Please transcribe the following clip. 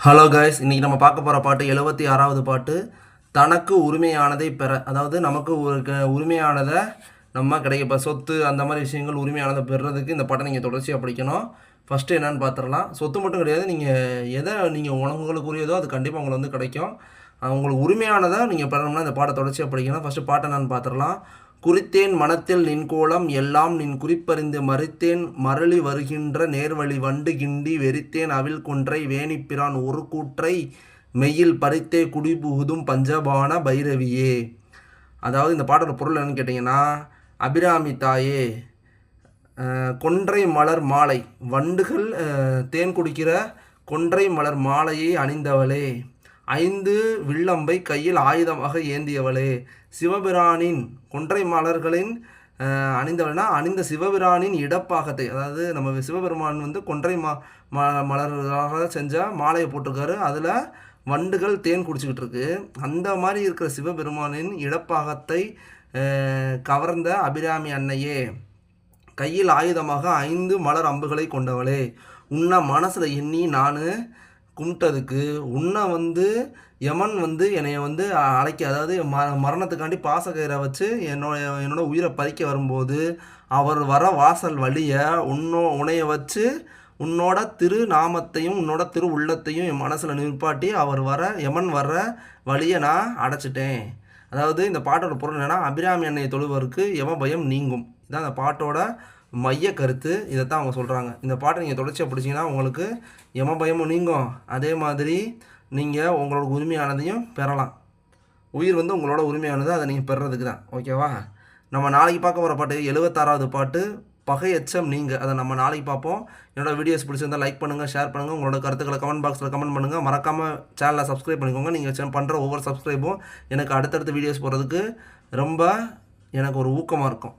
Hello guys, இன்றைக்கி நம்ம பார்க்க போகிற பாட்டு 76வது பாட்டு. தனக்கு உரிமையானதை பெற, அதாவது நமக்கு உரிமையானதை நம்ம கிடைக்க இப்போ சொத்து அந்த மாதிரி விஷயங்கள் உரிமையானதை பெறுறதுக்கு இந்த பாட்டை நீங்கள் தொடர்ச்சியாக படிக்கணும். ஃபஸ்ட்டு என்னென்னு பார்த்துடலாம். சொத்து மட்டும் கிடையாது, நீங்கள் எதை உங்களுக்கு உரியதோ அது கண்டிப்பாக உங்களுக்கு வந்து கிடைக்கும். உங்களுக்கு உரிமையானதை நீங்கள் பெறணும்னா இந்த பாட்டை தொடர்ச்சியாக படிக்கணும். ஃபஸ்ட்டு பாட்டை என்னென்னு பார்த்துடலாம். குறித்தேன் மனத்தில் நின்கோலம் எல்லாம் நின் குறிப்பறிந்து மறித்தேன் மரளி வருகின்ற நேர்வழி வண்டு கிண்டி வெறித்தேன் அவில் கொன்றை வேணிப்பிரான் ஒரு கூற்றை மெய்யில் பறித்தே குடிபுகுதும் பஞ்சபான பைரவியே. அதாவது இந்த பாட்டோட பொருள் என்னன்னு கேட்டிங்கன்னா, அபிராமி தாயே, கொன்றை மலர் மாலை, வண்டுகள் தேன் குடிக்கிற கொன்றை மலர் மாலையை அணிந்தவளே, 5 வில்லம்பை கையில் ஆயுதமாக ஏந்தியவளே, சிவபிரானின் கொன்றை மலர்களின் அணிந்தவள்னா அணிந்த சிவபிரானின் இடப்பாகத்தை, அதாவது நம்ம சிவபெருமான் வந்து கொன்றை மலர்களாக செஞ்ச மாலையை போட்டிருக்காரு. அதில் வண்டுகள் தேன் குடிச்சிக்கிட்டு இருக்கு. அந்த மாதிரி இருக்கிற சிவபெருமானின் இடப்பாகத்தை கவர்ந்த அபிராமி அன்னையே, கையில் ஆயுதமாக 5 மலர் அம்புகளை கொண்டவளே, உன்னை மனசில் எண்ணி நான் கும்பிட்டதுக்கு உன்னை வந்து யமன் வந்து என்னைய வந்து அழைக்க, அதாவது மரணத்துக்காண்டி பாசக்கயிறை வச்சு என்னோட உயிரை பறிக்க வரும்போது அவர் வர வாசல் வழியை உன்னைய வச்சு உன்னோட திரு நாமத்தையும் உன்னோட திரு உள்ளத்தையும் என் மனசில் நிற்பாட்டி யமன் வர்ற வழியை நான் அடைச்சிட்டேன். அதாவது இந்த பாட்டோட பொருள் என்னென்னா, அபிராமி அன்னையை தொழுவருக்கு யம பயம் நீங்கும். இதான் அந்த பாட்டோட மைய கருத்து. இதைத்தான் அவங்க சொல்கிறாங்க. இந்த பாட்டை நீங்கள் தொடர்ச்சியாக பிடிச்சிங்கன்னா உங்களுக்கு யம பயமும் நீங்கும். அதே மாதிரி நீங்கள் உங்களோட உரிமையானதையும் பெறலாம். உயிர் வந்து உங்களோட உரிமையானது, அதை நீங்கள் பெறுறதுக்கு தான். ஓகேவா? நம்ம நாளைக்கு பார்க்க போகிற பாட்டு 76வது பாட்டு, பகை எச்சம் நீங்கள். அதை நம்ம நாளைக்கு பார்ப்போம். என்னோட வீடியோஸ் பிடிச்சிருந்தால் லைக் பண்ணுங்கள், ஷேர் பண்ணுங்கள், உங்களோட கருத்துக்களை கமெண்ட் பாக்ஸில் கமெண்ட் பண்ணுங்கள். மறக்காமல் சேனலை சப்ஸ்கிரைப் பண்ணிக்கோங்க. நீங்கள் பண்ணுற ஒவ்வொரு சப்ஸ்கிரைபும் எனக்கு அடுத்தடுத்த வீடியோஸ் போகிறதுக்கு ரொம்ப எனக்கு ஒரு ஊக்கமாக இருக்கும்.